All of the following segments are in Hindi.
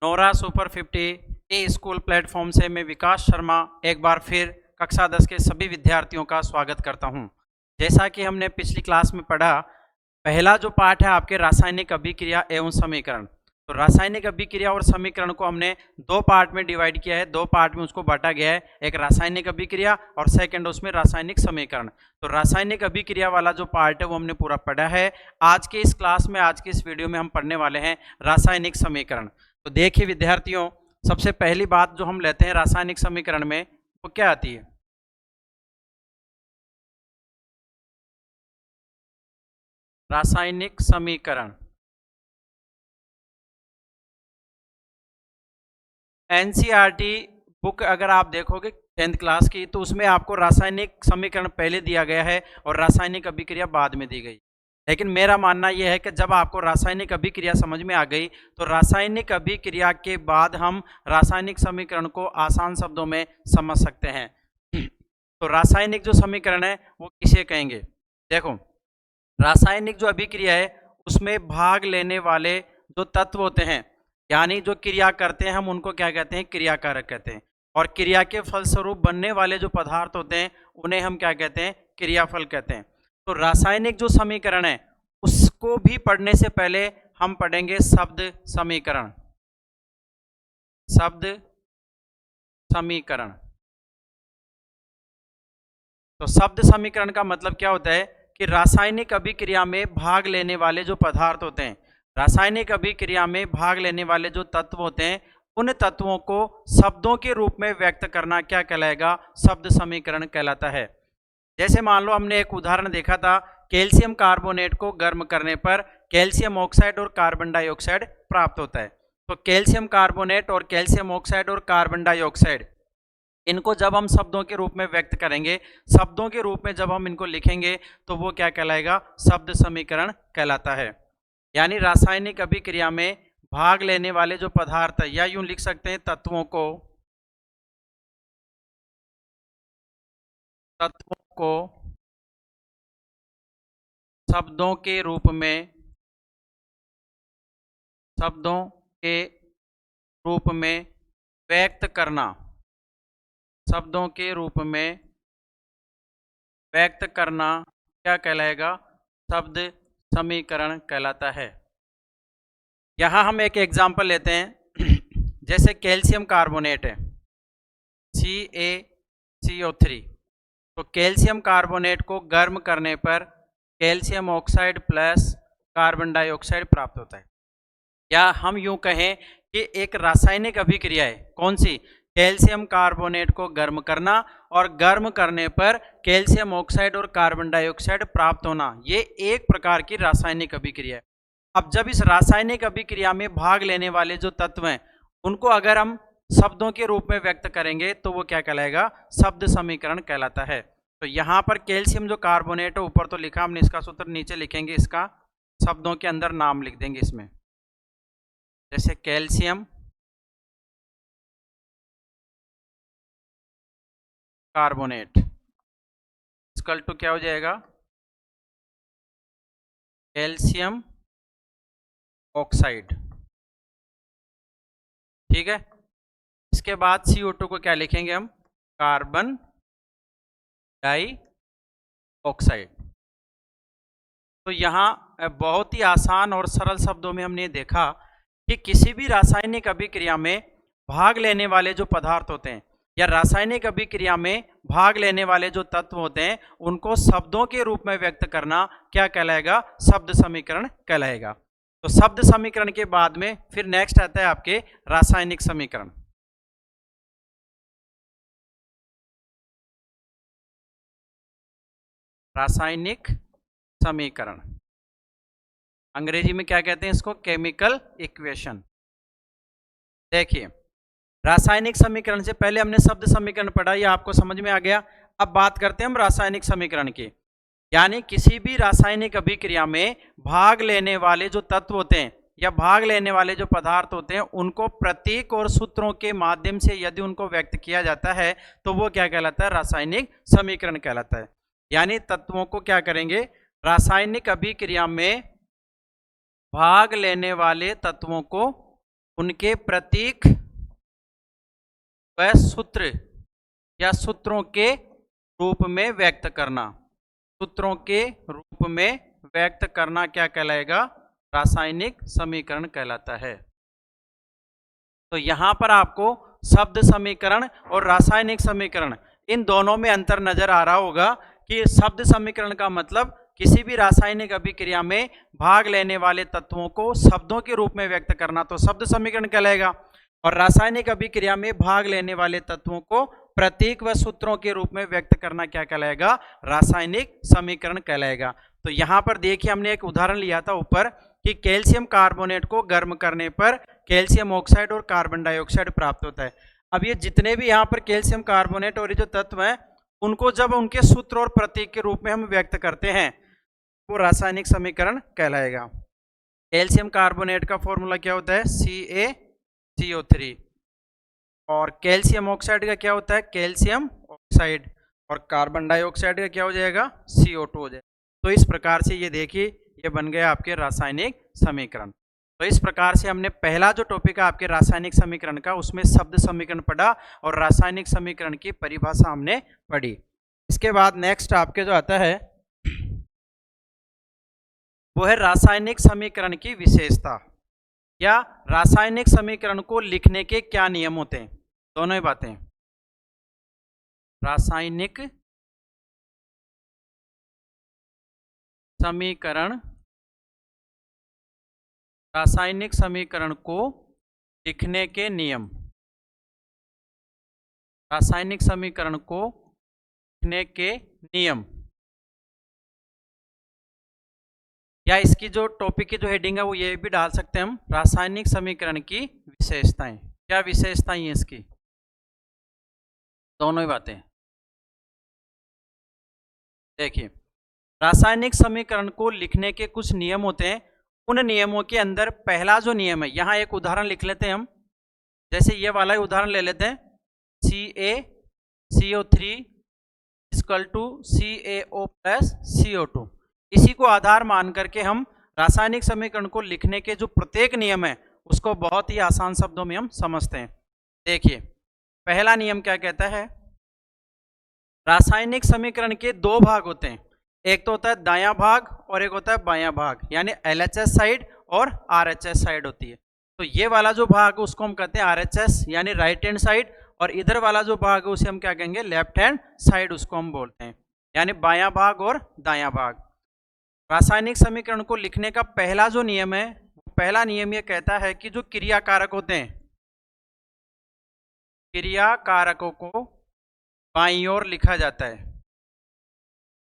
नोरा सुपर 50 ए स्कूल प्लेटफॉर्म से मैं विकास शर्मा एक बार फिर कक्षा 10 के सभी विद्यार्थियों का स्वागत करता हूं। जैसा कि हमने पिछली क्लास में पढ़ा, पहला जो पार्ट है आपके रासायनिक अभिक्रिया एवं समीकरण। तो रासायनिक अभिक्रिया और समीकरण को हमने दो पार्ट में डिवाइड किया है, दो पार्ट में उसको बांटा गया है, एक रासायनिक अभिक्रिया और सेकंड उसमें रासायनिक समीकरण। तो रासायनिक अभिक्रिया वाला जो पार्ट है वो हमने पूरा पढ़ा है। आज के इस क्लास में, आज की इस वीडियो में हम पढ़ने वाले हैं रासायनिक समीकरण। तो देखिए विद्यार्थियों, सबसे पहली बात जो हम लेते हैं रासायनिक समीकरण में वो क्या आती है? रासायनिक समीकरण एनसीईआरटी बुक अगर आप देखोगे 10th क्लास की, तो उसमें आपको रासायनिक समीकरण पहले दिया गया है और रासायनिक अभिक्रिया बाद में दी गई। लेकिन मेरा मानना यह है कि जब आपको रासायनिक अभिक्रिया समझ में आ गई तो रासायनिक अभिक्रिया के बाद हम रासायनिक समीकरण को आसान शब्दों में समझ सकते हैं। तो रासायनिक जो समीकरण है वो किसे कहेंगे? देखो, रासायनिक जो अभिक्रिया है उसमें भाग लेने वाले जो तत्व होते हैं, यानी जो क्रिया करते हैं, हम उनको क्या कहते हैं? क्रियाकारक कहते हैं। और क्रिया के फलस्वरूप बनने वाले जो पदार्थ होते हैं उन्हें हम क्या कहते हैं? क्रियाफल कहते हैं। तो रासायनिक जो समीकरण है उसको भी पढ़ने से पहले हम पढ़ेंगे शब्द समीकरण। शब्द समीकरण। तो शब्द समीकरण का मतलब क्या होता है कि रासायनिक अभिक्रिया में भाग लेने वाले जो पदार्थ होते हैं, रासायनिक अभिक्रिया में भाग लेने वाले जो तत्व होते हैं, उन तत्वों को शब्दों के रूप में व्यक्त करना क्या कहलाएगा? शब्द समीकरण कहलाता है। जैसे मान लो हमने एक उदाहरण देखा था, कैल्शियम कार्बोनेट को गर्म करने पर कैल्शियम ऑक्साइड और कार्बन डाइऑक्साइड प्राप्त होता है। तो कैल्शियम कार्बोनेट और कैल्शियम ऑक्साइड और कार्बन डाइऑक्साइड, इनको जब हम शब्दों के रूप में व्यक्त करेंगे, शब्दों के रूप में जब हम इनको लिखेंगे तो वो क्या कहलाएगा? शब्द समीकरण कहलाता है। यानी रासायनिक अभिक्रिया में भाग लेने वाले जो पदार्थ है, या यूं लिख सकते हैं तत्वों को शब्दों के रूप में व्यक्त करना, शब्दों के रूप में व्यक्त करना क्या कहलाएगा? शब्द समीकरण कहलाता है। यहां हम एक एग्जाम्पल लेते हैं। जैसे कैल्शियम कार्बोनेट है CaCO3, तो कैल्शियम कार्बोनेट को गर्म करने पर calcium oxide plus carbon dioxide प्राप्त होता है। या हम यूं कहें कि एक रासायनिक अभिक्रिया है, कौन सी? कैल्शियम कार्बोनेट को गर्म करना और गर्म करने पर कैल्शियम ऑक्साइड और कार्बन डाइऑक्साइड प्राप्त होना, ये एक प्रकार की रासायनिक अभिक्रिया है। अब जब इस रासायनिक अभिक्रिया में भाग लेने वाले जो तत्व हैं उनको अगर हम शब्दों के रूप में व्यक्त करेंगे तो वो क्या कहलाएगा? शब्द समीकरण कहलाता है। तो यहाँ पर कैल्शियम जो कार्बोनेट है, ऊपर तो लिखा हमने इसका सूत्र, नीचे लिखेंगे इसका शब्दों के अंदर नाम लिख देंगे इसमें। जैसे कैल्शियम कार्बोनेट इक्वल टू क्या हो जाएगा? Calcium oxide. ठीक है। इसके बाद CO2 को क्या लिखेंगे हम? Carbon dioxide. तो यहाँ बहुत ही आसान और सरल शब्दों में हमने देखा कि किसी भी रासायनिक अभिक्रिया में भाग लेने वाले जो पदार्थ होते हैं या रासायनिक अभिक्रिया में भाग लेने वाले जो तत्व होते हैं उनको शब्दों के रूप में व्यक्त करना क्या कहलाएगा? शब्द समीकरण कहलाएगा। तो शब्द समीकरण के बाद में फिर नेक्स्ट आता है आपके रासायनिक समीकरण। रासायनिक समीकरण अंग्रेजी में क्या कहते हैं इसको? Chemical equation. देखिए, रासायनिक समीकरण से पहले हमने शब्द समीकरण पढ़ा, ये आपको समझ में आ गया। अब बात करते हैं हम रासायनिक समीकरण की। यानी किसी भी रासायनिक अभिक्रिया में भाग लेने वाले जो तत्व होते हैं या भाग लेने वाले जो पदार्थ होते हैं उनको प्रतीक और सूत्रों के माध्यम से यदि उनको व्यक्त किया जाता है तो वो क्या कहलाता है? रासायनिक समीकरण कहलाता है। यानी तत्वों को क्या करेंगे? रासायनिक अभिक्रिया में भाग लेने वाले तत्वों को उनके प्रतीक व सूत्र या सूत्रों के रूप में व्यक्त करना। सूत्रों के रूप में व्यक्त करना क्या कहलाएगा? रासायनिक समीकरण कहलाता है। तो यहां पर आपको शब्द समीकरण और रासायनिक समीकरण इन दोनों में अंतर नजर आ रहा होगा कि शब्द समीकरण का मतलब किसी भी रासायनिक अभिक्रिया में भाग लेने वाले तत्वों को शब्दों के रूप में व्यक्त करना, तो शब्द समीकरण कहलाएगा। और रासायनिक अभिक्रिया में भाग लेने वाले तत्वों को प्रतीक व सूत्रों के रूप में व्यक्त करना क्या कहलाएगा? रासायनिक समीकरण कहलाएगा। तो यहां पर देखिए, हमने एक उदाहरण लिया था ऊपर कि कैल्शियम कार्बोनेट को गर्म करने पर कैल्शियम ऑक्साइड और कार्बन डाइऑक्साइड प्राप्त होता है। अब ये जितने भी यहाँ पर कैल्शियम कार्बोनेट और ये जो तत्व हैं, उनको जब उनके सूत्र और प्रतीक के रूप में हम व्यक्त करते हैं, वो रासायनिक समीकरण कहलाएगा। कैल्शियम कार्बोनेट का फॉर्मूला क्या होता है? CaCO3। और कैल्शियम ऑक्साइड का क्या होता है? Calcium oxide. और कार्बन डाइऑक्साइड का क्या हो जाएगा? CO2 हो जाएगा। तो इस प्रकार से ये देखिए, ये बन गया आपके रासायनिक समीकरण। तो इस प्रकार से हमने पहला जो टॉपिक है आपके रासायनिक समीकरण का, उसमें शब्द समीकरण पढ़ा और रासायनिक समीकरण की परिभाषा हमने पढ़ी। इसके बाद नेक्स्ट आपके जो आता है वो है रासायनिक समीकरण की विशेषता, या रासायनिक समीकरण को लिखने के क्या नियम होते हैं। दोनों ही बातें। रासायनिक समीकरण, रासायनिक समीकरण को लिखने के नियम, रासायनिक समीकरण को लिखने के नियम, या इसकी जो टॉपिक की जो हेडिंग है वो ये भी डाल सकते हैं हम, रासायनिक समीकरण की विशेषताएं। क्या विशेषताएं हैं इसकी? दोनों ही बातें। देखिए, रासायनिक समीकरण को लिखने के कुछ नियम होते हैं। उन नियमों के अंदर पहला जो नियम है, यहाँ एक उदाहरण लिख लेते हैं हम। जैसे ये वाला ही उदाहरण ले लेते हैं, CaCO3 = CaO + CO2। इसी को आधार मान करके हम रासायनिक समीकरण को लिखने के जो प्रत्येक नियम है उसको बहुत ही आसान शब्दों में हम समझते हैं। देखिए, पहला नियम क्या कहता है? रासायनिक समीकरण के दो भाग होते हैं, एक तो होता है दायां भाग और एक होता है बायां भाग, यानी LHS साइड और RHS साइड होती है। तो ये वाला जो भाग है उसको हम कहते हैं RHS यानी राइट हैंड साइड, और इधर वाला जो भाग है उसे हम क्या कहेंगे? लेफ्ट हैंड साइड उसको हम बोलते हैं, यानी बायां भाग और दायां भाग। रासायनिक समीकरण को लिखने का पहला जो नियम है, पहला नियम ये कहता है कि जो क्रिया कारक होते हैं, क्रिया कारकों को बाईं ओर लिखा जाता है।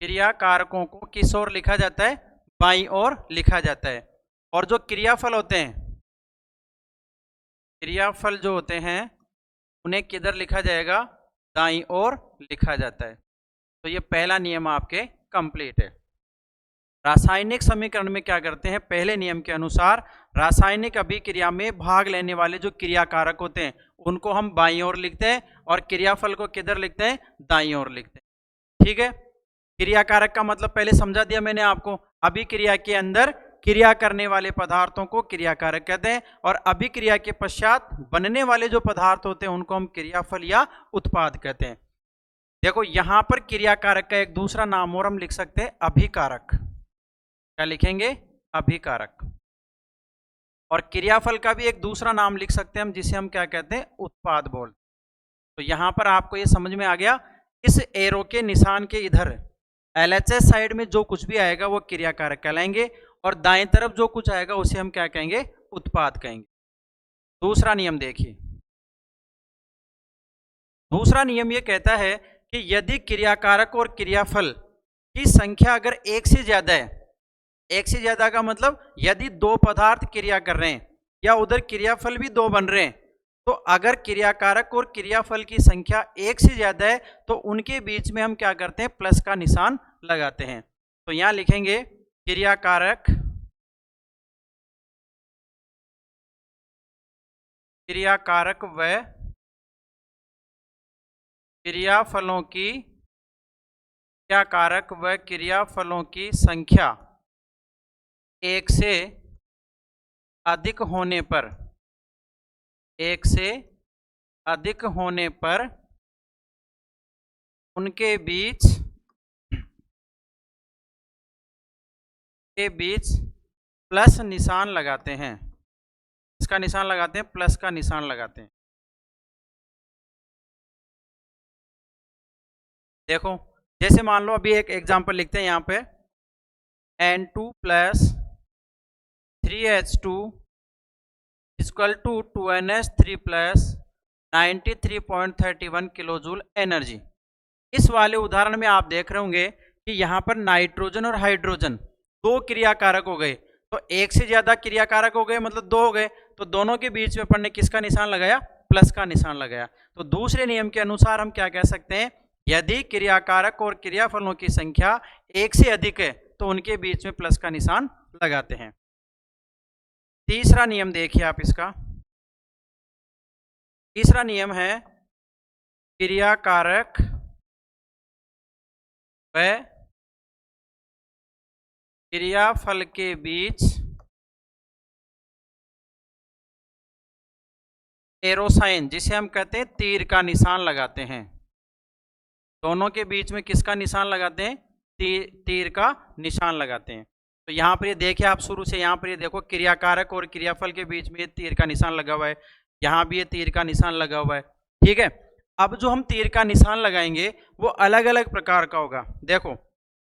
क्रिया कारकों को किस ओर लिखा जाता है? बाईं ओर लिखा जाता है। और जो क्रियाफल होते हैं, क्रियाफल जो होते हैं उन्हें किधर लिखा जाएगा? दाईं ओर लिखा जाता है। तो ये पहला नियम आपके कंप्लीट है। रासायनिक समीकरण में क्या करते हैं? पहले नियम के अनुसार रासायनिक अभिक्रिया में भाग लेने वाले जो क्रिया कारक होते हैं उनको हम बाईं ओर लिखते हैं और क्रियाफल को किधर लिखते हैं? दाईं ओर लिखते हैं। ठीक है, क्रिया कारक का मतलब पहले समझा दिया मैंने आपको। अभिक्रिया के अंदर क्रिया करने वाले पदार्थों को क्रिया कारक कहते हैं, और अभिक्रिया के पश्चात बनने वाले जो पदार्थ होते हैं उनको हम क्रियाफल या उत्पाद कहते हैं। देखो, यहां पर क्रिया कारक का एक दूसरा नाम और हम लिख सकते हैं, अभिकारक। क्या लिखेंगे? अभिकारक। और क्रियाफल का भी एक दूसरा नाम लिख सकते हैं हम, जिसे हम क्या कहते हैं? उत्पाद बोलते हैं। तो यहां पर आपको ये समझ में आ गया, इस एरो के निशान के इधर LHS साइड में जो कुछ भी आएगा वो क्रिया कारक कहलाएंगे, और दाएं तरफ जो कुछ आएगा उसे हम क्या कहेंगे? उत्पाद कहेंगे। दूसरा नियम देखिए, दूसरा नियम ये कहता है कि यदि क्रियाकारक और क्रियाफल की संख्या अगर एक से ज्यादा है, एक से ज्यादा का मतलब यदि दो पदार्थ क्रिया कर रहे हैं या उधर क्रियाफल भी दो बन रहे हैं, तो अगर क्रियाकारक और क्रियाफल की संख्या एक से ज्यादा है तो उनके बीच में हम क्या करते हैं? प्लस का निशान लगाते हैं। तो यहां लिखेंगे क्रियाकारक, क्रियाकारक व क्रियाफलों की, क्रियाकारक व क्रियाफलों की संख्या एक से अधिक होने पर एक से अधिक होने पर उनके बीच प्लस निशान लगाते हैं। इसका निशान लगाते हैं, प्लस का निशान लगाते हैं। देखो जैसे मान लो अभी एक एग्जांपल लिखते हैं यहाँ पे N2 plus 3H2 equal to 2NH3 plus 93.31 kilo joule energy. इस वाले उदाहरण में आप देख रहे होंगे कि यहाँ पर नाइट्रोजन और हाइड्रोजन दो क्रियाकारक हो गए, तो एक से ज्यादा क्रियाकारक हो गए मतलब दो हो गए, तो दोनों के बीच में अपन ने किसका निशान लगाया? प्लस का निशान लगाया। तो दूसरे नियम के अनुसार हम क्या कह सकते हैं, यदि क्रियाकारक और क्रियाफलों की संख्या एक से अधिक है तो उनके बीच में प्लस का निशान लगाते हैं। तीसरा नियम देखिए आप इसका। तीसरा नियम है क्रियाकारक व क्रियाफल के बीच एरो साइन, जिसे हम कहते हैं तीर का निशान लगाते हैं। दोनों के बीच में किसका निशान लगाते हैं? तीर का निशान लगाते हैं। तो यहाँ पर ये देखिए आप शुरू से यहाँ पर ये देखो क्रियाकारक और क्रियाफल के बीच में तीर का निशान लगा हुआ है, यहाँ भी ये तीर का निशान लगा हुआ है। ठीक है, अब जो हम तीर का निशान लगाएंगे वो अलग अलग प्रकार का होगा। देखो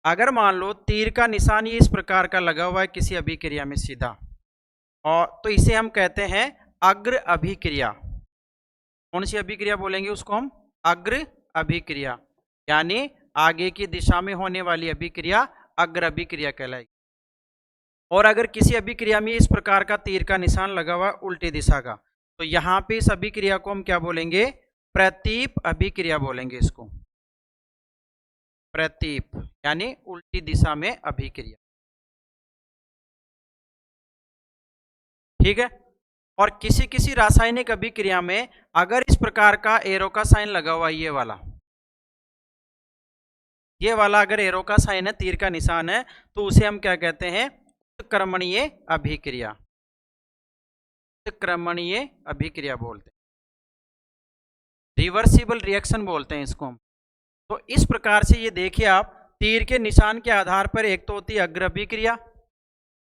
अगर मान लो तीर का निशान ये इस प्रकार का लगा हुआ है किसी अभिक्रिया में सीधा, और तो इसे हम कहते हैं अग्र अभिक्रिया। कौन सी अभिक्रिया बोलेंगे उसको हम? अग्र अभिक्रिया, यानी आगे की दिशा में होने वाली अभिक्रिया अग्र अभिक्रिया कहलाएगी। और अगर किसी अभिक्रिया में इस प्रकार का तीर का निशान लगा हुआ उल्टी दिशा का, तो यहाँ पे इस अभिक्रिया को हम क्या बोलेंगे? प्रतीप अभिक्रिया बोलेंगे इसको। प्रतीप यानी उल्टी दिशा में अभिक्रिया। ठीक है, और किसी किसी रासायनिक अभिक्रिया में अगर इस प्रकार का एरो का साइन लगा हुआ ये वाला अगर एरो का साइन है, तीर का निशान है, तो उसे हम क्या कहते हैं? उत्क्रमणीय अभिक्रिया। उत्क्रमणीय अभिक्रिया बोलते हैं, रिवर्सिबल रिएक्शन बोलते हैं इसको हम। तो इस प्रकार से ये देखिए आप, तीर के निशान के आधार पर एक तो होती है अग्र अभिक्रिया,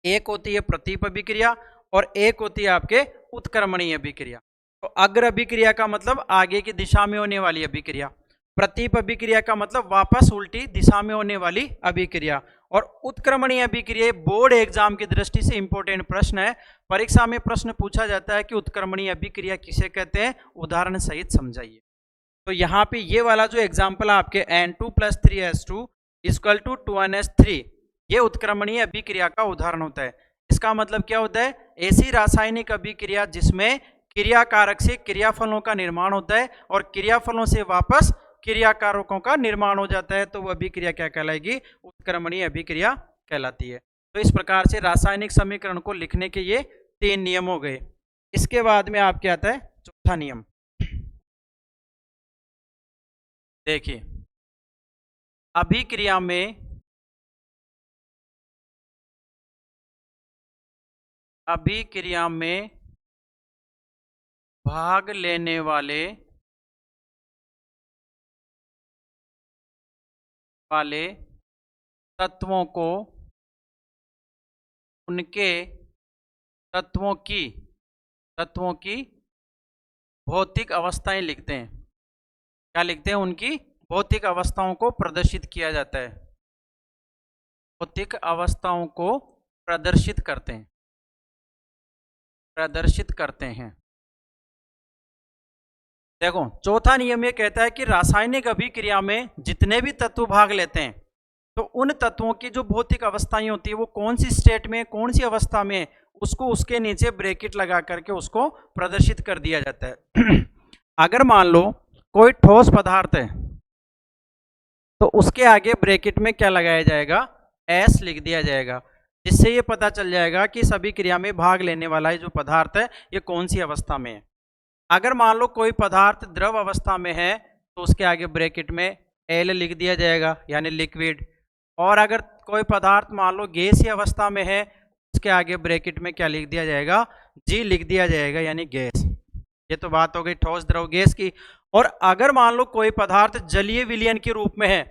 एक होती है प्रतीप अभिक्रिया, और एक होती है आपके उत्क्रमणीय अभिक्रिया। तो अग्र अभिक्रिया का मतलब आगे की दिशा में होने वाली अभिक्रिया, प्रतीप अभिक्रिया का मतलब वापस उल्टी दिशा में होने वाली अभिक्रिया, और उत्क्रमणीय अभिक्रिया बोर्ड एग्जाम की दृष्टि से इंपॉर्टेंट प्रश्न है। परीक्षा में प्रश्न पूछा जाता है कि उत्क्रमणीय अभिक्रिया किसे कहते हैं, उदाहरण सहित समझाइए। तो यहाँ पे ये वाला जो एग्जाम्पल आपके N2 plus 3H2 equal to 2NH3, ये उत्क्रमणीय अभिक्रिया का उदाहरण होता है। इसका मतलब क्या होता है? ऐसी रासायनिक अभिक्रिया जिसमें क्रियाकारक से क्रियाफलों का निर्माण होता है और क्रियाफलों से वापस क्रियाकारकों का निर्माण हो जाता है, तो वह अभिक्रिया क्या कहलाएगी? उत्क्रमणीय अभिक्रिया कहलाती है। तो इस प्रकार से रासायनिक समीकरण को लिखने के ये 3 नियम हो गए। इसके बाद में आपके आता है चौथा नियम। देखिए अभिक्रिया में भाग लेने वाले तत्वों को उनके तत्वों की भौतिक अवस्थाएं लिखते हैं। क्या लिखते हैं? उनकी भौतिक अवस्थाओं को प्रदर्शित किया जाता है। भौतिक अवस्थाओं को प्रदर्शित करते हैं। देखो चौथा नियम ये कहता है कि रासायनिक अभिक्रिया में जितने भी तत्व भाग लेते हैं, तो उन तत्वों की जो भौतिक अवस्थाएं होती है वो कौन सी स्टेट में, कौन सी अवस्था में, उसको उसके नीचे ब्रैकेट लगा करके उसको प्रदर्शित कर दिया जाता है। अगर मान लो कोई ठोस पदार्थ है तो उसके आगे ब्रैकेट में क्या लगाया जाएगा? S लिख दिया जाएगा, जिससे ये पता चल जाएगा कि सभी क्रिया में भाग लेने वाला जो पदार्थ है ये कौन सी अवस्था में है। अगर मान लो कोई पदार्थ द्रव अवस्था में है तो उसके आगे ब्रैकेट में L लिख दिया जाएगा यानी लिक्विड, और अगर कोई पदार्थ मान लो गैसीय अवस्था में है उसके आगे ब्रैकेट में क्या लिख दिया जाएगा? G लिख दिया जाएगा यानी गैस, ये तो बात हो गई ठोस द्रव गैस की। और अगर मान लो कोई पदार्थ जलीय विलयन के रूप में है,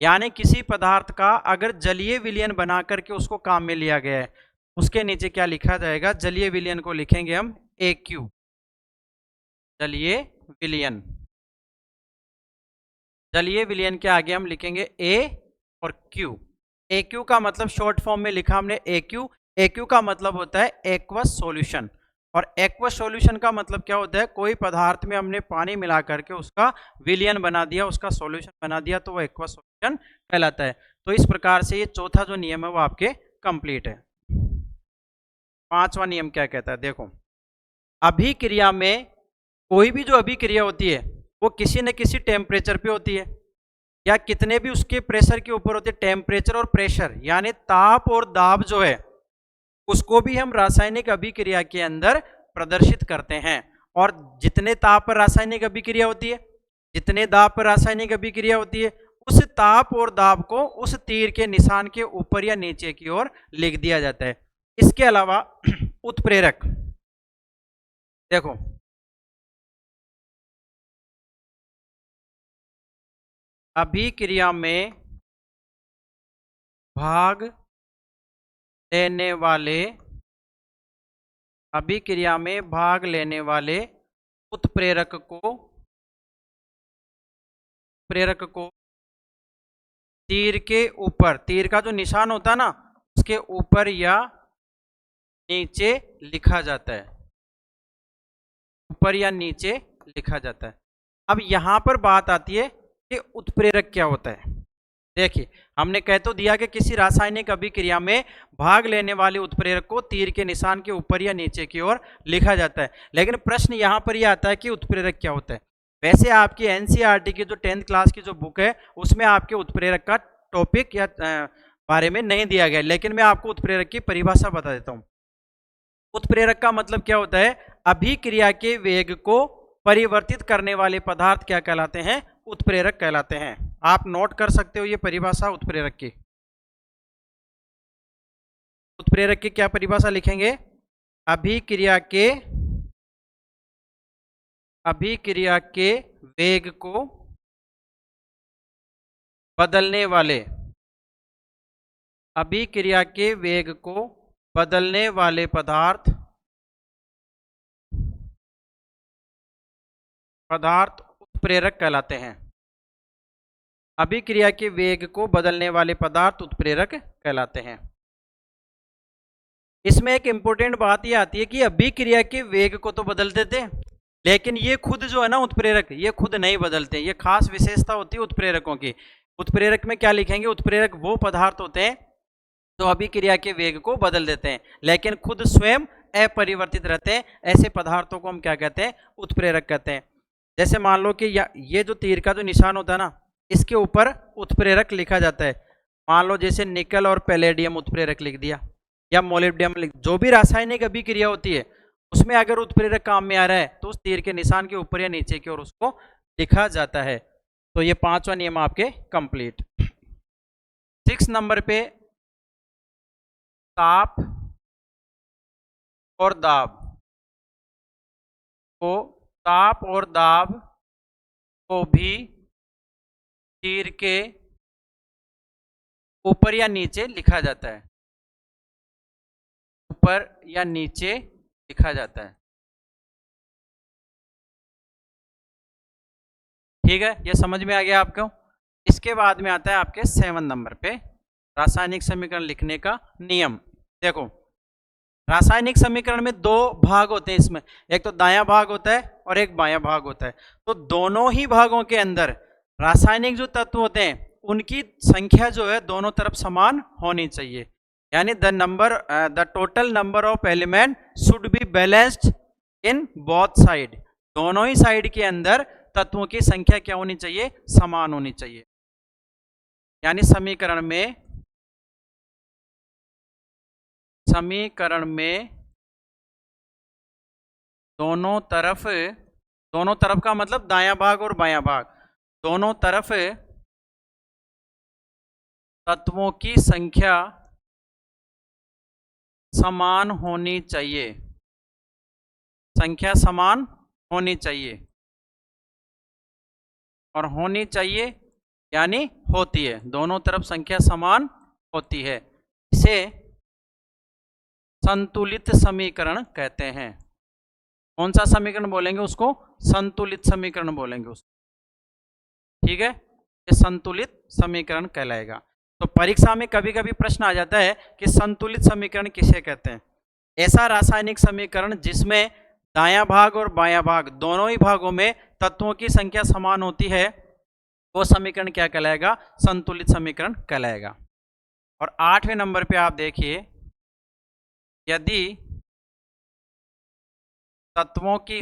यानी किसी पदार्थ का अगर जलीय विलयन बना करके उसको काम में लिया गया है, उसके नीचे क्या लिखा जाएगा? जलीय विलयन को लिखेंगे हम AQ, जलीय विलयन। जलीय विलयन के आगे हम लिखेंगे A और Q। AQ का मतलब शॉर्ट फॉर्म में लिखा हमने AQ। AQ का मतलब होता है एक्वस सॉल्यूशन, और एक्वस सॉल्यूशन का मतलब क्या होता है? कोई पदार्थ में हमने पानी मिला करके उसका विलयन बना दिया, उसका सॉल्यूशन बना दिया, तो वो एक्वस सॉल्यूशन कहलाता है। तो इस प्रकार से ये चौथा जो नियम है वो आपके कंप्लीट है। पांचवा नियम क्या कहता है? देखो, अभिक्रिया में कोई भी जो अभिक्रिया होती है वो किसी न किसी टेम्परेचर पे होती है, या कितने भी उसके प्रेशर के ऊपर होते हैं। टेम्परेचर और प्रेशर यानी ताप और दाब जो है उसको भी हम रासायनिक अभिक्रिया के अंदर प्रदर्शित करते हैं। और जितने ताप पर रासायनिक अभिक्रिया होती है, जितने दाब पर रासायनिक अभिक्रिया होती है, उस ताप और दाब को उस तीर के निशान के ऊपर या नीचे की ओर लिख दिया जाता है। इसके अलावा उत्प्रेरक, देखो अभिक्रिया में भाग लेने वाले, अभिक्रिया में भाग लेने वाले उत्प्रेरक को तीर के ऊपर, तीर का जो निशान होता है ना, उसके ऊपर या नीचे लिखा जाता है, ऊपर या नीचे लिखा जाता है। अब यहां पर बात आती है कि उत्प्रेरक क्या होता है। देखिए, हमने कह तो दिया कि किसी रासायनिक अभिक्रिया में भाग लेने वाले उत्प्रेरक को तीर के निशान के ऊपर या नीचे की ओर लिखा जाता है, लेकिन प्रश्न यहां पर यह आता है कि उत्प्रेरक क्या होता है। वैसे आपकी एनसीईआरटी की जो 10th क्लास की जो बुक है उसमें आपके उत्प्रेरक का टॉपिक या बारे में नहीं दिया गया, लेकिन मैं आपको उत्प्रेरक की परिभाषा बता देता हूं। उत्प्रेरक का मतलब क्या होता है? अभिक्रिया के वेग को परिवर्तित करने वाले पदार्थ क्या कहलाते हैं? उत्प्रेरक कहलाते हैं। आप नोट कर सकते हो ये परिभाषा उत्प्रेरक की। उत्प्रेरक की क्या परिभाषा लिखेंगे? अभिक्रिया के वेग को बदलने वाले, अभिक्रिया के वेग को बदलने वाले पदार्थ उत्प्रेरक कहलाते हैं। अभिक्रिया के वेग को बदलने वाले पदार्थ उत्प्रेरक कहलाते हैं। इसमें एक इंपॉर्टेंट बात यह आती है कि अभिक्रिया के वेग को तो बदल देते हैं, लेकिन ये खुद जो है ना उत्प्रेरक, ये खुद नहीं बदलते। ये खास विशेषता होती है उत्प्रेरकों की। उत्प्रेरक में क्या लिखेंगे? उत्प्रेरक वो पदार्थ होते हैं जो अभिक्रिया के वेग को बदल देते हैं, लेकिन खुद स्वयं अपरिवर्तित रहते हैं। ऐसे पदार्थों को हम क्या कहते हैं? उत्प्रेरक कहते हैं। जैसे मान लो कि ये जो तीर का जो निशान होता है ना, इसके ऊपर उत्प्रेरक लिखा जाता है। मान लो जैसे निकल और पैलेडियम उत्प्रेरक लिख दिया, या मोलिब्डेनम लिख, जो भी रासायनिक अभिक्रिया होती है उसमें अगर उत्प्रेरक काम में आ रहा है तो उस तीर के निशान के ऊपर या नीचे की ओर उसको लिखा जाता है। तो ये पांचवा नियम आपके कंप्लीट। 6 नंबर पे ताप और दाब को भी तीर के ऊपर या नीचे लिखा जाता है, ऊपर या नीचे लिखा जाता है। ठीक है, ये समझ में आ गया आपको। इसके बाद में आता है आपके 7 नंबर पे रासायनिक समीकरण लिखने का नियम। देखो, रासायनिक समीकरण में 2 भाग होते हैं इसमें, एक तो दायां भाग होता है और एक बायां भाग होता है। तो दोनों ही भागों के अंदर रासायनिक जो तत्व होते हैं उनकी संख्या जो है दोनों तरफ समान होनी चाहिए, यानी the total number of element should be balanced in both side. दोनों ही साइड के अंदर तत्वों की संख्या क्या होनी चाहिए? समान होनी चाहिए। यानी समीकरण में दोनों तरफ का मतलब दायां भाग और बायां भाग, दोनों तरफ तत्वों की संख्या समान होनी चाहिए, संख्या समान होनी चाहिए, और होनी चाहिए यानी होती है, दोनों तरफ संख्या समान होती है। इसे संतुलित समीकरण कहते हैं। कौन सा समीकरण बोलेंगे उसको? संतुलित समीकरण बोलेंगे उसको। ठीक है, ये संतुलित समीकरण कहलाएगा। तो परीक्षा में कभी कभी प्रश्न आ जाता है कि संतुलित समीकरण किसे कहते हैं? ऐसा रासायनिक समीकरण जिसमें दायां भाग और बायां भाग दोनों ही भागों में तत्वों की संख्या समान होती है, वो समीकरण क्या कहलाएगा? संतुलित समीकरण कहलाएगा। और 8वें नंबर पे आप देखिए, यदि तत्वों की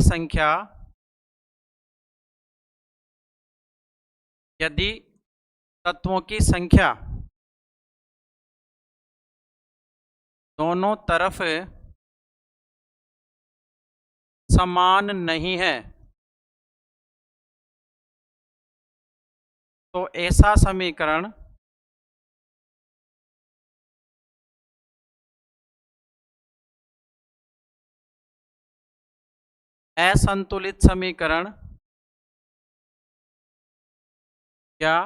संख्या दोनों तरफ समान नहीं है, तो ऐसा समीकरण असंतुलित समीकरण या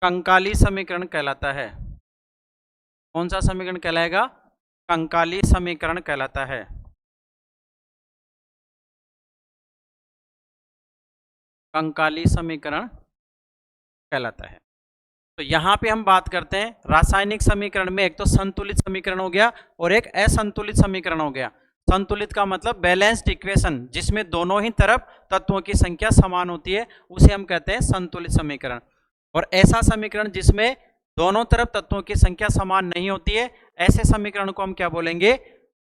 कंकाली समीकरण कहलाता है। कौन सा समीकरण कहलाएगा? कंकाली समीकरण कहलाता है। कंकाली समीकरण कहलाता है। तो यहां पे हम बात करते हैं रासायनिक समीकरण में, एक तो संतुलित समीकरण हो गया और एक असंतुलित समीकरण हो गया। संतुलित का मतलब बैलेंस्ड इक्वेशन, जिसमें दोनों ही तरफ तत्वों की संख्या समान होती है, उसे हम कहते हैं संतुलित समीकरण। और ऐसा समीकरण जिसमें दोनों तरफ तत्वों की संख्या समान नहीं होती है, ऐसे समीकरण को हम क्या बोलेंगे?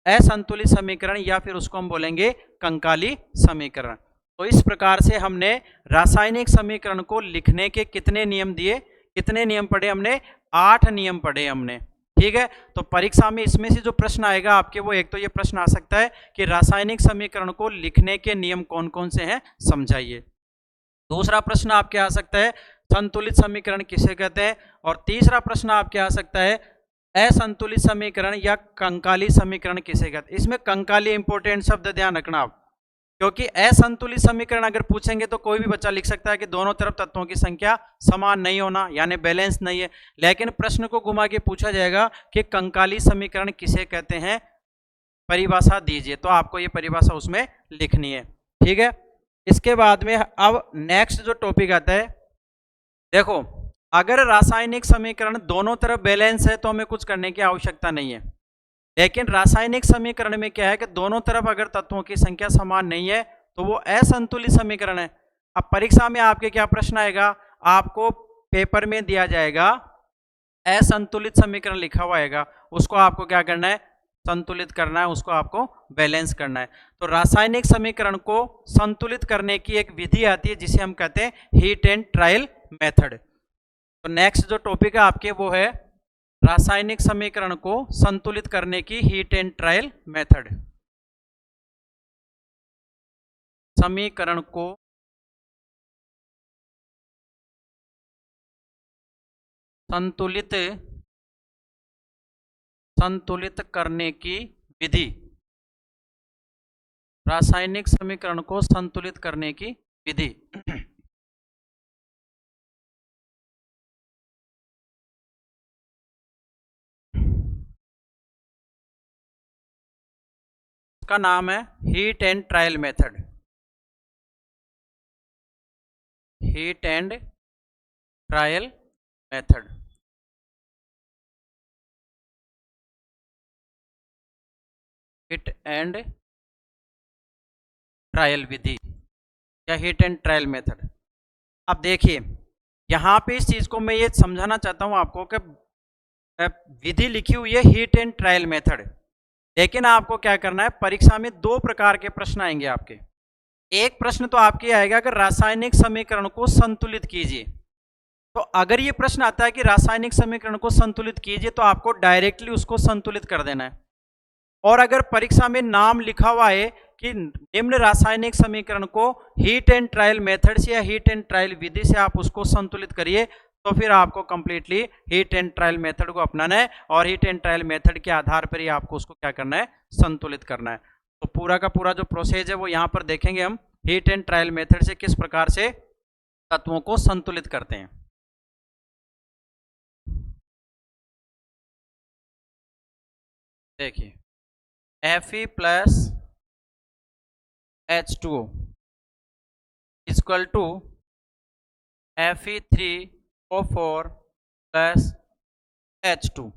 असंतुलित समीकरण, या फिर उसको हम बोलेंगे कंकाली समीकरण। तो इस प्रकार से हमने रासायनिक समीकरण को लिखने के कितने नियम दिए, कितने नियम पढ़े हमने? 8 नियम पढ़े हमने। ठीक है, तो परीक्षा में इसमें से जो प्रश्न आएगा आपके, वो एक तो ये प्रश्न आ सकता है कि रासायनिक समीकरण को लिखने के नियम कौन कौन से हैं, समझाइए। दूसरा प्रश्न आपके आ सकता है संतुलित समीकरण किसे कहते हैं, और तीसरा प्रश्न आपके आ सकता है असंतुलित समीकरण या कंकाली समीकरण किसे कहते हैं। इसमें कंकाली इंपॉर्टेंट शब्द ध्यान रखना आप, क्योंकि असंतुलित समीकरण अगर पूछेंगे तो कोई भी बच्चा लिख सकता है कि दोनों तरफ तत्वों की संख्या समान नहीं होना, यानी बैलेंस नहीं है। लेकिन प्रश्न को घुमा के पूछा जाएगा कि कंकाली समीकरण किसे कहते हैं, परिभाषा दीजिए, तो आपको ये परिभाषा उसमें लिखनी है। ठीक है, इसके बाद में अब नेक्स्ट जो टॉपिक आता है, देखो अगर रासायनिक समीकरण दोनों तरफ बैलेंस है तो हमें कुछ करने की आवश्यकता नहीं है। लेकिन रासायनिक समीकरण में क्या है कि दोनों तरफ अगर तत्वों की संख्या समान नहीं है तो वो असंतुलित समीकरण है। अब परीक्षा में आपके क्या प्रश्न आएगा? आपको पेपर में दिया जाएगा असंतुलित समीकरण लिखा हुआ आएगा, उसको आपको क्या करना है? संतुलित करना है, उसको आपको बैलेंस करना है। तो रासायनिक समीकरण को संतुलित करने की एक विधि आती है जिसे हम कहते हैं हीट एंड ट्रायल मेथड। तो नेक्स्ट जो टॉपिक है आपके वो है रासायनिक समीकरण को संतुलित करने की हीट एंड ट्रायल मेथड। समीकरण को संतुलित करने की विधि, रासायनिक समीकरण को संतुलित करने की विधि। का नाम है heat and trial method. Heat and trial method. Heat and trial विधि या हीट एंड ट्रायल मेथड। अब देखिए यहां पे इस चीज को मैं ये समझाना चाहता हूं आपको कि विधि लिखी हुई है हीट एंड ट्रायल मेथड, लेकिन आपको क्या करना है, परीक्षा में 2 प्रकार के प्रश्न आएंगे आपके। एक प्रश्न तो आपके आएगा कि रासायनिक समीकरण को संतुलित कीजिए। तो अगर ये प्रश्न आता है कि रासायनिक समीकरण को संतुलित कीजिए तो आपको डायरेक्टली उसको संतुलित कर देना है। और अगर परीक्षा में नाम लिखा हुआ है कि निम्न रासायनिक समीकरण को हीट एंड ट्रायल मेथड से या हीट एंड ट्रायल विधि से आप उसको संतुलित करिए, तो फिर आपको completely heat and trial method को अपनाना है और हीट एंड ट्रायल मेथड के आधार पर ही आपको उसको क्या करना है, संतुलित करना है। तो पूरा का पूरा जो प्रोसेस है वो यहाँ पर देखेंगे हम हीट एंड ट्रायल मेथड से किस प्रकार से तत्वों को संतुलित करते हैं। देखिए Fe plus H2O equal to Fe3O4 plus H2।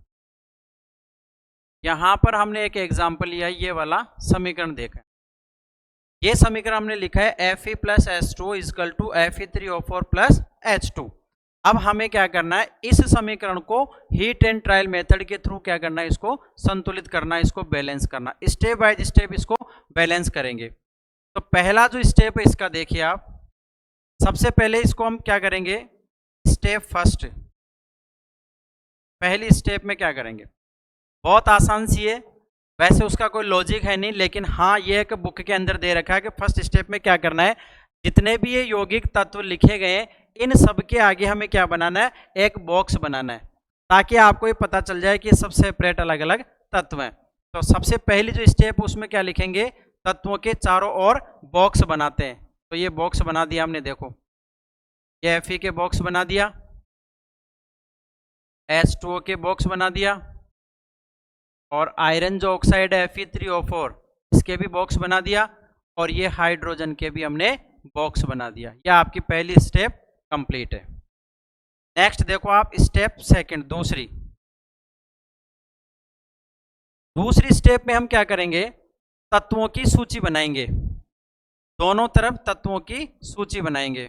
यहां पर हमने एक एग्जाम्पल लिया है, ये वाला समीकरण देखा है। ये समीकरण हमने लिखा है Fe plus H2O equal to Fe3O4 plus H2। अब हमें क्या करना है, इस समीकरण को हीट एंड ट्रायल मेथड के थ्रू क्या करना है, इसको संतुलित करना है, इसको बैलेंस करना। स्टेप बाय स्टेप इसको बैलेंस करेंगे। तो पहला जो स्टेप है इसका देखिए आप, सबसे पहले इसको हम क्या करेंगे, स्टेप फर्स्ट, पहली स्टेप में क्या करेंगे, बहुत आसान सी है, वैसे उसका कोई लॉजिक है नहीं, लेकिन हाँ ये एक बुक के अंदर दे रखा है कि फर्स्ट स्टेप में क्या करना है, जितने भी ये यौगिक तत्व लिखे गए हैं इन सब के आगे हमें क्या बनाना है, एक बॉक्स बनाना है, ताकि आपको ये पता चल जाए कि ये सब सेपरेट अलग अलग तत्व हैं। तो सबसे पहली जो स्टेप उसमें क्या लिखेंगे, तत्वों के चारों ओर बॉक्स बनाते हैं। तो ये बॉक्स बना दिया हमने, देखो ये Fe के बॉक्स बना दिया, H2O के बॉक्स बना दिया, और आयरन जो ऑक्साइड है Fe3O4 इसके भी बॉक्स बना दिया, और ये हाइड्रोजन के भी हमने बॉक्स बना दिया। ये आपकी पहली स्टेप कंप्लीट है। नेक्स्ट देखो आप स्टेप सेकंड, दूसरी स्टेप में हम क्या करेंगे, तत्वों की सूची बनाएंगे, दोनों तरफ तत्वों की सूची बनाएंगे,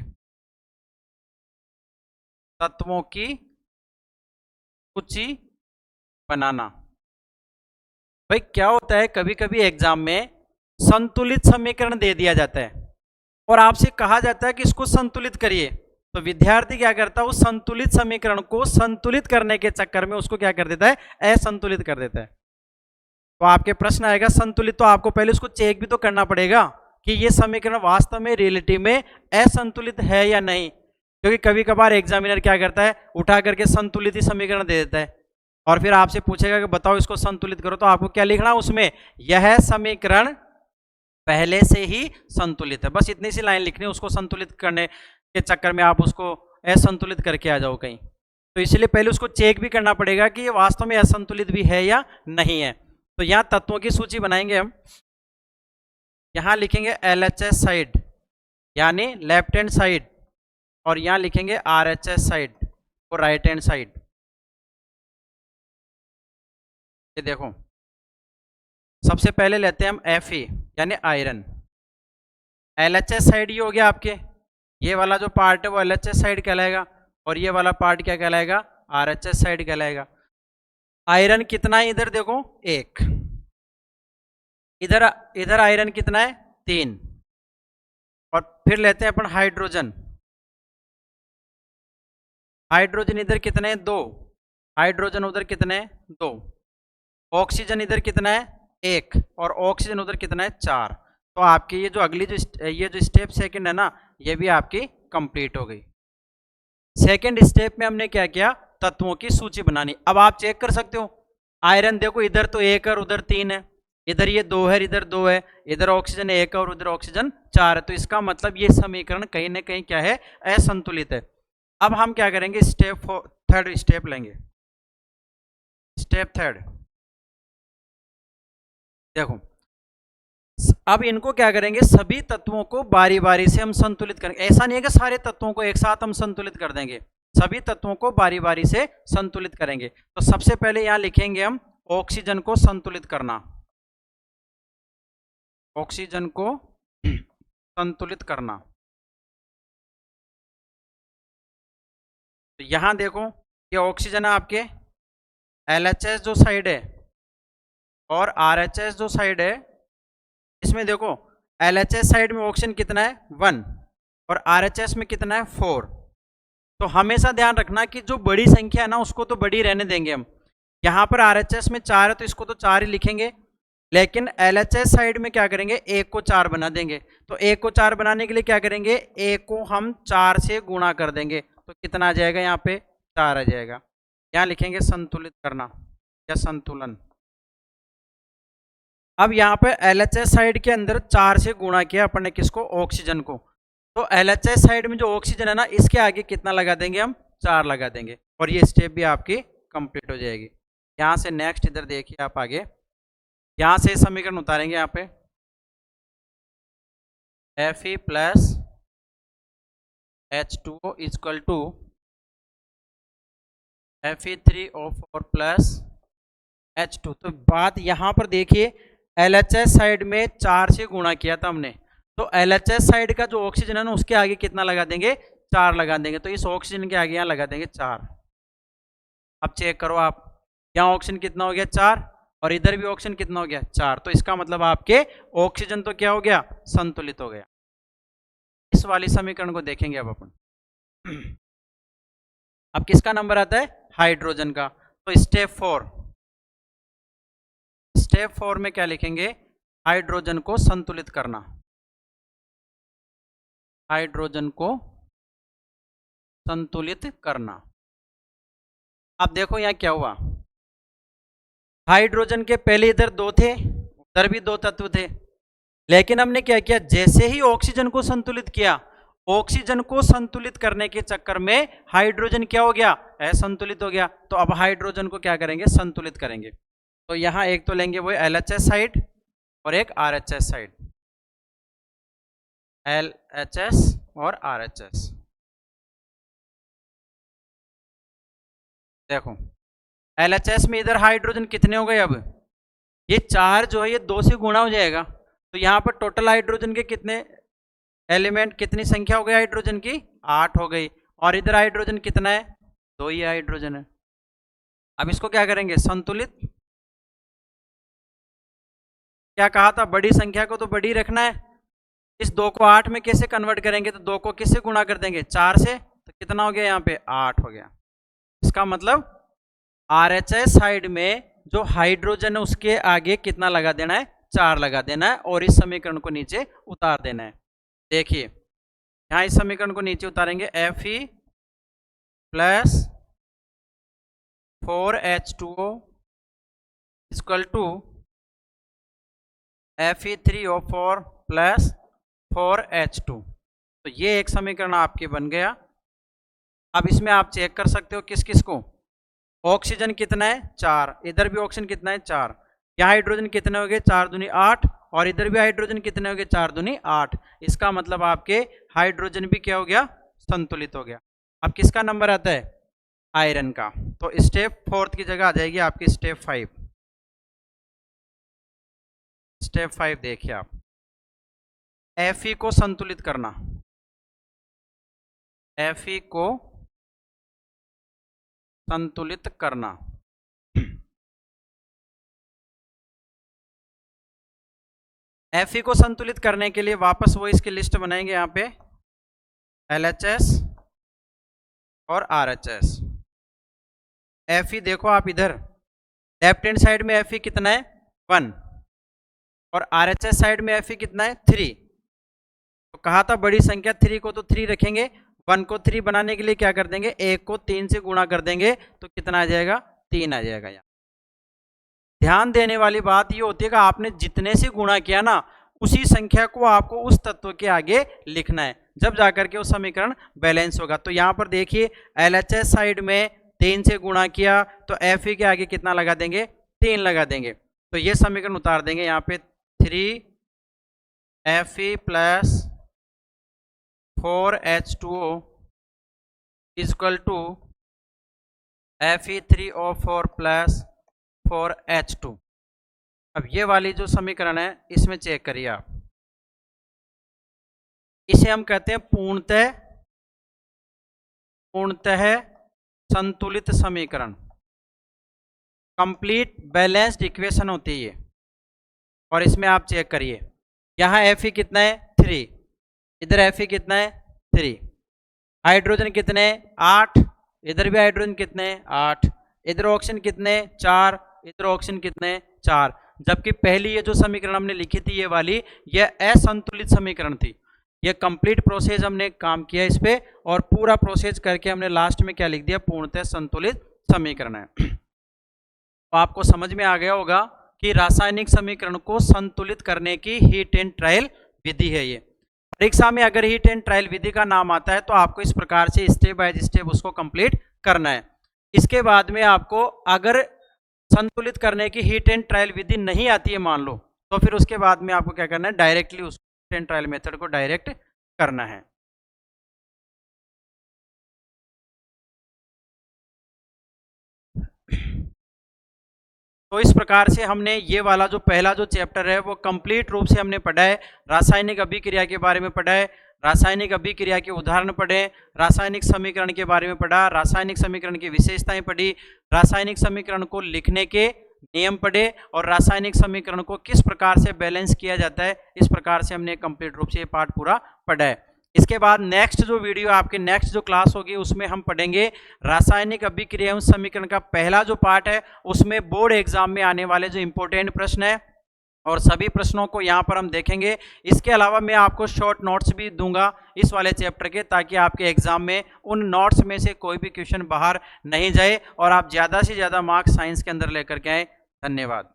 तत्वों की सूची बनाना। भाई क्या होता है, कभी कभी एग्जाम में संतुलित समीकरण दे दिया जाता है और आपसे कहा जाता है कि इसको संतुलित करिए, तो विद्यार्थी क्या करता है, उस संतुलित समीकरण को संतुलित करने के चक्कर में उसको क्या कर देता है, असंतुलित कर देता है। तो आपके प्रश्न आएगा संतुलित, तो आपको पहले उसको चेक भी तो करना पड़ेगा कि ये समीकरण वास्तव में रियलिटी में असंतुलित है या नहीं, क्योंकि कभी कभार एग्जामिनर क्या करता है, उठा करके संतुलित ही समीकरण दे देता है और फिर आपसे पूछेगा कि बताओ इसको संतुलित करो, तो आपको क्या लिखना उसमें, यह समीकरण पहले से ही संतुलित है, बस इतनी सी लाइन लिखनी है। उसको संतुलित करने के चक्कर में आप उसको असंतुलित करके आ जाओ कहीं, तो इसलिए पहले उसको चेक भी करना पड़ेगा कि ये वास्तव में असंतुलित भी है या नहीं है। तो यहाँ तत्वों की सूची बनाएंगे हम, यहाँ लिखेंगे LHS साइड यानी लेफ्ट हैंड साइड, और यहाँ लिखेंगे RHS साइड और राइट हैंड साइड। ये देखो सबसे पहले लेते हैं हम Fe यानी आयरन, LHS साइड ये हो गया आपके, ये वाला जो पार्ट है वो LHS साइड कहलाएगा, और ये वाला पार्ट क्या कहलाएगा, RHS साइड कहलाएगा। आयरन कितना है इधर देखो, 1, इधर आयरन कितना है, 3, और फिर लेते हैं अपन हाइड्रोजन, हाइड्रोजन इधर कितने हैं, 2, हाइड्रोजन उधर कितने हैं, 2, ऑक्सीजन इधर कितना है, 1, और ऑक्सीजन उधर कितना है, 4। तो आपकी ये जो अगली जो स्टेप सेकंड है ना, ये भी आपकी कंप्लीट हो गई। सेकंड स्टेप में हमने क्या किया, तत्वों की सूची बनानी। अब आप चेक कर सकते हो, आयरन देखो इधर तो 1 और उधर 3 है, इधर ये 2 है, इधर 2 है, इधर ऑक्सीजन 1 और उधर ऑक्सीजन 4 है, तो इसका मतलब ये समीकरण कहीं ना कहीं क्या है, असंतुलित है। अब हम क्या करेंगे, थर्ड स्टेप लेंगे, स्टेप थर्ड। देखो अब इनको क्या करेंगे, सभी तत्वों को बारी बारी से हम संतुलित करेंगे। ऐसा नहीं है कि सारे तत्वों को एक साथ हम संतुलित कर देंगे, सभी तत्वों को बारी बारी से संतुलित करेंगे। तो सबसे पहले यहां लिखेंगे हम ऑक्सीजन को संतुलित करना, ऑक्सीजन को संतुलित करना। तो यहां देखो ये ऑक्सीजन है आपके, LHS जो साइड है और RHS जो साइड है, इसमें देखो LHS साइड में ऑक्सीजन कितना है, 1, और RHS में कितना है, 4। तो हमेशा ध्यान रखना कि जो बड़ी संख्या है ना उसको तो बड़ी रहने देंगे हम। यहाँ पर RHS में 4 है तो इसको तो 4 ही लिखेंगे, लेकिन LHS साइड में क्या करेंगे, 1 को 4 बना देंगे। तो 1 को 4 बनाने के लिए क्या करेंगे, 1 को हम 4 से गुणा कर देंगे, तो कितना आ जाएगा, यहाँ पे 4 आ जाएगा। यहाँ लिखेंगे संतुलित करना या संतुलन। अब यहाँ पे LHS साइड के अंदर 4 से गुणा किया अपन ने, किसको? ऑक्सीजन को। तो LHS साइड में जो ऑक्सीजन है ना, इसके आगे कितना लगा देंगे हम? 4 लगा देंगे, और ये स्टेप भी आपकी कंप्लीट हो जाएगी। यहाँ से नेक्स्ट इधर देखिए आप आगे, यहाँ से समीकरण उतारेंगे यहाँ पे Fe plus H2O equal to Fe3O4 plus H2। तो बात यहाँ पर देखिए, LHS साइड में 4 से गुणा किया था हमने, तो LHS साइड का जो ऑक्सीजन है ना, उसके आगे कितना लगा देंगे? 4 लगा देंगे। तो इस ऑक्सीजन के आगे यहाँ लगा देंगे 4। अब चेक करो आप, यहाँ ऑक्सीजन कितना हो गया? 4, और इधर भी ऑक्सीजन कितना हो गया? 4। तो इसका मतलब आपके ऑक्सीजन तो क्या हो गया? संतुलित हो गया। इस वाली समीकरण को देखेंगे अब अपन। अब किसका नंबर आता है? हाइड्रोजन का। तो स्टेप 4 में क्या लिखेंगे? हाइड्रोजन को संतुलित करना। हाइड्रोजन को संतुलित करना। अब देखो यहाँ क्या हुआ, हाइड्रोजन के पहले इधर 2 थे, उधर भी 2 तत्व थे, लेकिन हमने क्या किया? जैसे ही ऑक्सीजन को संतुलित किया, ऑक्सीजन को संतुलित करने के चक्कर में हाइड्रोजन क्या हो गया? असंतुलित हो गया। तो अब हाइड्रोजन को क्या करेंगे? संतुलित करेंगे। तो यहां एक तो लेंगे वो LHS साइड और एक RHS साइड, LHS और RHS। देखो LHS में इधर हाइड्रोजन कितने हो गए? अब ये 4 जो है ये 2 से गुणा हो जाएगा, तो यहाँ पर टोटल हाइड्रोजन के कितने एलिमेंट, कितनी संख्या हो गई हाइड्रोजन की? 8 हो गई। और इधर हाइड्रोजन कितना है? 2 ही हाइड्रोजन है। अब इसको क्या करेंगे? संतुलित। क्या कहा था? बड़ी संख्या को तो बड़ी रखना है। इस 2 को 8 में कैसे कन्वर्ट करेंगे? तो 2 को किससे गुणा कर देंगे? 4 से। तो कितना हो गया? यहाँ पे 8 हो गया। इसका मतलब RHS साइड में जो हाइड्रोजन है उसके आगे कितना लगा देना है? 4 लगा देना है, और इस समीकरण को नीचे उतार देना है। देखिए यहाँ इस समीकरण को नीचे उतारेंगे, Fe plus 4H2O equal to Fe3O4 plus 4H2। तो ये एक समीकरण आपके बन गया। अब इसमें आप चेक कर सकते हो किस किस को। ऑक्सीजन कितना है? 4। इधर भी ऑक्सीजन कितना है? 4। यहाँ हाइड्रोजन कितने हो गए? 4 दूनी 8, और इधर भी हाइड्रोजन कितने हो गए? 4 दूनी 8। इसका मतलब आपके हाइड्रोजन भी क्या हो गया? संतुलित हो गया। अब किसका नंबर आता है? आयरन का। तो स्टेप 4 की जगह आ जाएगी आपकी स्टेप 5। स्टेप 5 देखिए आप, Fe को संतुलित करना। Fe को संतुलित करना। Fe को संतुलित करने के लिए वापस वो इसकी लिस्ट बनाएंगे यहाँ पे, LHS और RHS। Fe देखो आप इधर लेफ्ट हैंड साइड में Fe कितना है? 1, और RHS साइड में Fe कितना है? 3। तो कहा था बड़ी संख्या 3 को तो 3 रखेंगे, 1 को 3 बनाने के लिए क्या कर देंगे? 1 को 3 से गुणा कर देंगे, तो कितना आ जाएगा? 3 आ जाएगा। यहाँ ध्यान देने वाली बात ये होती है कि आपने जितने से गुणा किया ना, उसी संख्या को आपको उस तत्व के आगे लिखना है, जब जाकर के वो समीकरण बैलेंस होगा। तो यहाँ पर देखिए LHS साइड में 3 से गुणा किया, तो Fe के आगे कितना लगा देंगे? 3 लगा देंगे। तो ये समीकरण उतार देंगे यहाँ पे, 3Fe plus 4H2O equal to Fe3O4 plus 4H2। अब ये वाली जो समीकरण है इसमें चेक करिए आप, इसे हम कहते हैं पूर्णतः संतुलित समीकरण। कंप्लीट बैलेंस्ड इक्वेशन होती है ये। और इसमें आप चेक करिए, यहाँ Fe कितना है? 3, इधर Fe कितना है? 3, हाइड्रोजन कितने? 8, इधर भी हाइड्रोजन कितने? 8, इधर ऑक्सीजन कितने? 4, इधर ऑक्सीजन कितने? 4। जबकि पहली ये जो समीकरण हमने लिखी थी ये वाली, ये असंतुलित समीकरण थी। ये कंप्लीट प्रोसेस हमने काम किया इस पे, और पूरा प्रोसेस करके हमने लास्ट में क्या लिख दिया? पूर्णतः संतुलित समीकरण है। तो आपको समझ में आ गया होगा कि रासायनिक समीकरण को संतुलित करने की हीट एंड ट्रायल विधि है ये। परीक्षा में अगर हीट एंड ट्रायल विधि का नाम आता है तो आपको इस प्रकार से स्टेप बाय स्टेप उसको कंप्लीट करना है। इसके बाद में आपको अगर संतुलित करने की हीट एंड ट्रायल विधि नहीं आती है मान लो, तो फिर उसके बाद में आपको क्या करना है, डायरेक्टली उस हीट एंड ट्रायल मेथड को डायरेक्ट करना है। तो इस प्रकार से हमने ये वाला जो पहला जो चैप्टर है वो कंप्लीट रूप से हमने पढ़ा है। रासायनिक अभिक्रिया के बारे में पढ़ा है, रासायनिक अभिक्रिया के उदाहरण पढ़े, रासायनिक समीकरण के बारे में पढ़ा, रासायनिक समीकरण की विशेषताएं पढ़ी, रासायनिक समीकरण को लिखने के नियम पढ़े और रासायनिक समीकरण को किस प्रकार से बैलेंस किया जाता है, इस प्रकार से हमने कंप्लीट रूप से ये पार्ट पूरा पढ़ा है। इसके बाद नेक्स्ट जो वीडियो आपके नेक्स्ट जो क्लास होगी उसमें हम पढ़ेंगे रासायनिक अभिक्रिया एवं समीकरण का पहला जो पार्ट है, उसमें बोर्ड एग्जाम में आने वाले जो इंपॉर्टेंट प्रश्न है और सभी प्रश्नों को यहाँ पर हम देखेंगे। इसके अलावा मैं आपको शॉर्ट नोट्स भी दूंगा इस वाले चैप्टर के, ताकि आपके एग्जाम में उन नोट्स में से कोई भी क्वेश्चन बाहर नहीं जाए और आप ज़्यादा से ज़्यादा मार्क्स साइंस के अंदर लेकर के आए। धन्यवाद।